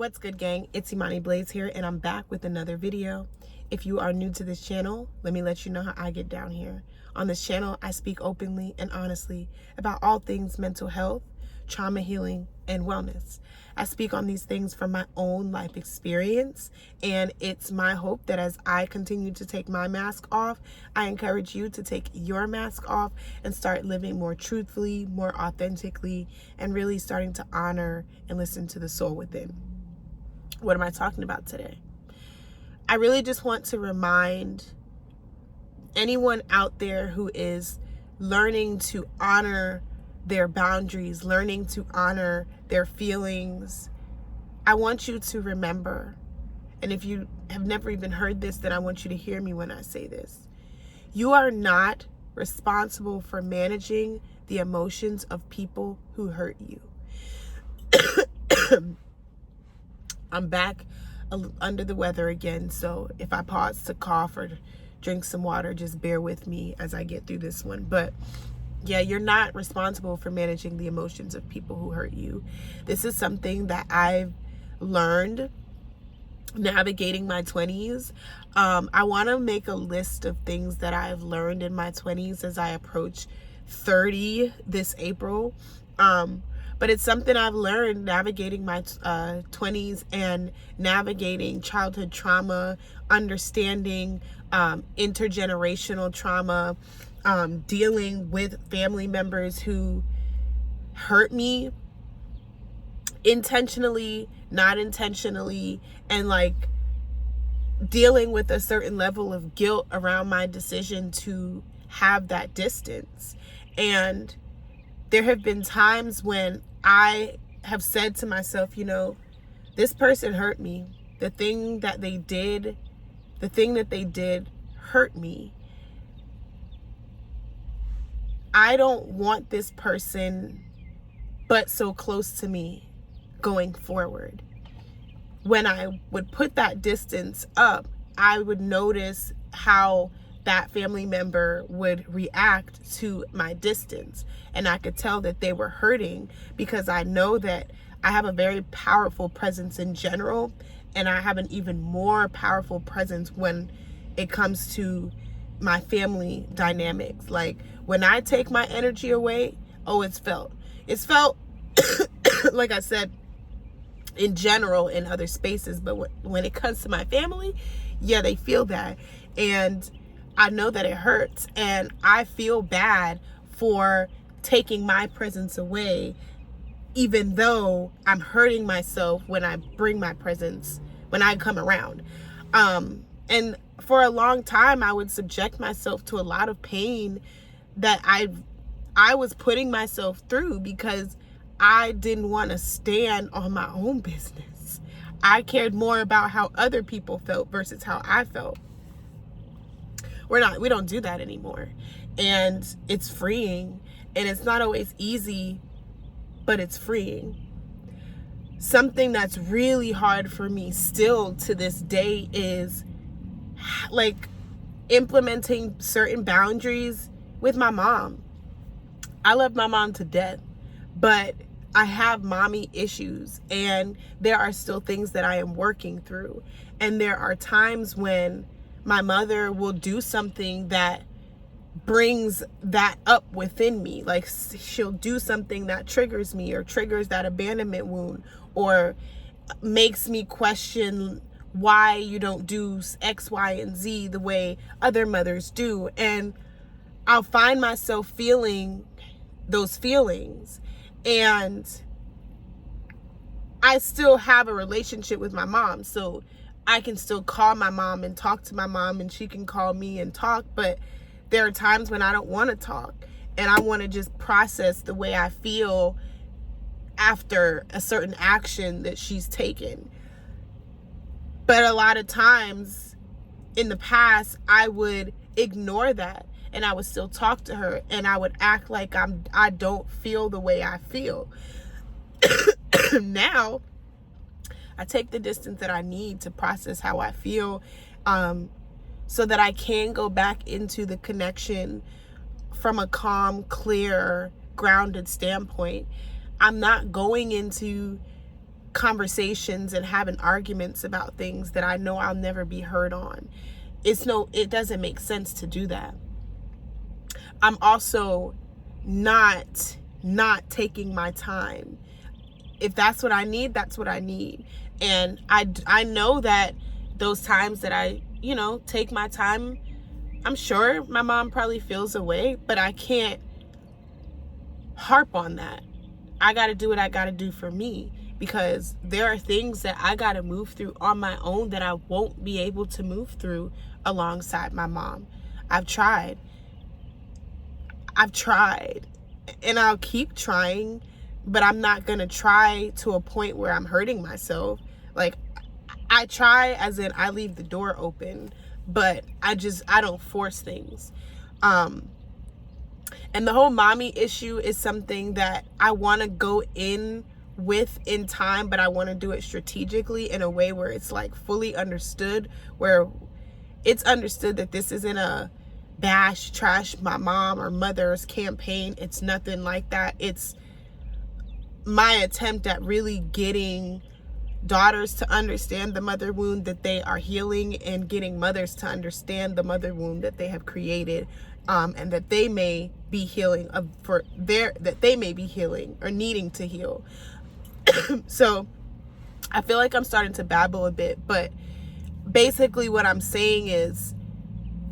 What's good, gang? It's Imani Blaze here, and I'm back with another video. If you are new to this channel, let me let you know how I get down here. On this channel, I speak openly and honestly about all things mental health, trauma healing, and wellness. I speak on these things from my own life experience, and it's my hope that as I continue to take my mask off, I encourage you to take your mask off and start living more truthfully, more authentically, and really starting to honor and listen to the soul within. What am I talking about today? I really just want to remind anyone out there who is learning to honor their boundaries, learning to honor their feelings. I want you to remember, and if you have never even heard this, then I want you to hear me when I say this. You are not responsible for managing the emotions of people who hurt you. I'm back under the weather again, so if I pause to cough or drink some water, just bear with me as I get through this one. But yeah, you're not responsible for managing the emotions of people who hurt you. This is something that I've learned navigating my 20s. I want to make a list of things that I've learned in my 20s as I approach 30 this April. But it's something I've learned navigating my 20s and navigating childhood trauma, understanding intergenerational trauma, dealing with family members who hurt me intentionally, not intentionally, and like dealing with a certain level of guilt around my decision to have that distance. And there have been times when I have said to myself, you know, this person hurt me. The thing that they did hurt me. I don't want this person but so close to me going forward. When I would put that distance up, I would notice how that family member would react to my distance. And I could tell that they were hurting because I know that I have a very powerful presence in general, and I have an even more powerful presence when it comes to my family dynamics. Like when I take my energy away, it's felt. It's felt, like I said, in general in other spaces, but when it comes to my family, yeah, they feel that. And I know that it hurts, and I feel bad for taking my presence away, even though I'm hurting myself when I bring my presence, when I come around. And for a long time, I would subject myself to a lot of pain that I was putting myself through because I didn't want to stand on my own business. I cared more about how other people felt versus how I felt. We don't do that anymore. And it's freeing. And it's not always easy, but it's freeing. Something that's really hard for me still to this day is like implementing certain boundaries with my mom. I love my mom to death, but I have mommy issues, and there are still things that I am working through. And there are times when my mother will do something that brings that up within me. Like she'll do something that triggers me or triggers that abandonment wound or makes me question why you don't do X, Y, and Z the way other mothers do. And I'll find myself feeling those feelings. And I still have a relationship with my mom, so I can still call my mom and talk to my mom, and she can call me and talk. But there are times when I don't want to talk, and I want to just process the way I feel after a certain action that she's taken. But a lot of times in the past, I would ignore that, and I would still talk to her, and I would act like I don't feel the way I feel. Now, I take the distance that I need to process how I feel, so that I can go back into the connection from a calm, clear, grounded standpoint. I'm not going into conversations and having arguments about things that I know I'll never be heard on. It doesn't make sense to do that. I'm also not taking my time. If that's what I need, that's what I need. And I know that those times that I, take my time, I'm sure my mom probably feels a way, but I can't harp on that. I got to do what I got to do for me, because there are things that I got to move through on my own that I won't be able to move through alongside my mom. I've tried, and I'll keep trying, but I'm not going to try to a point where I'm hurting myself. Like, I try as in I leave the door open, but I don't force things. And the whole mommy issue is something that I want to go in with in time, but I want to do it strategically in a way where it's like fully understood, where it's understood that this isn't a bash, trash my mom or mother's campaign. It's nothing like that. It's my attempt at really getting daughters to understand the mother wound that they are healing, and getting mothers to understand the mother wound that they have created, and that they may be healing that they may be healing or needing to heal. So I feel like I'm starting to babble a bit, but basically what I'm saying is,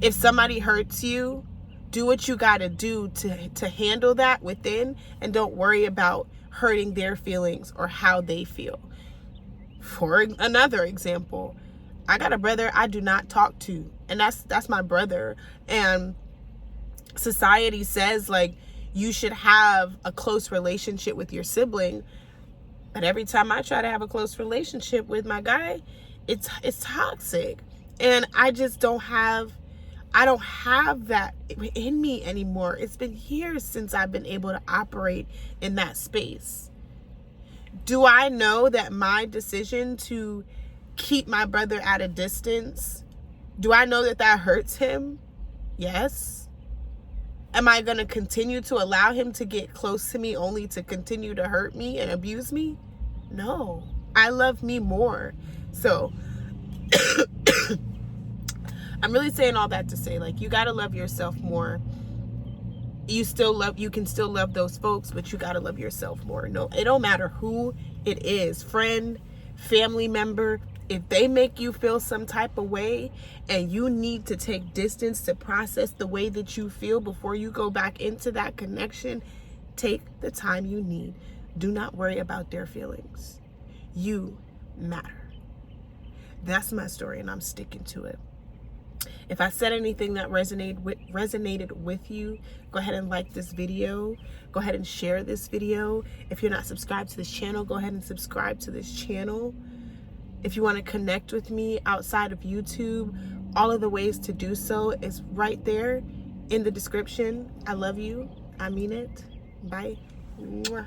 if somebody hurts you, do what you got to do to handle that within, and don't worry about hurting their feelings or how they feel. For another example, I got a brother I do not talk to, and that's my brother. And society says, like, you should have a close relationship with your sibling, but every time I try to have a close relationship with my guy, it's toxic. And I don't have that in me anymore. It's been years since I've been able to operate in that space. Do I know that my decision to keep my brother at a distance, do I know that hurts him? Yes. Am I going to continue to allow him to get close to me only to continue to hurt me and abuse me? No. I love me more. So I'm really saying all that to say, like, you got to love yourself more. You can still love those folks, but you got to love yourself more. No, it don't matter who it is, friend, family member. If they make you feel some type of way and you need to take distance to process the way that you feel before you go back into that connection, take the time you need. Do not worry about their feelings. You matter. That's my story, and I'm sticking to it. If I said anything that resonated with you, go ahead and like this video. Go ahead and share this video. If you're not subscribed to this channel, go ahead and subscribe to this channel. If you want to connect with me outside of YouTube, all of the ways to do so is right there in the description. I love you. I mean it. Bye. Mwah.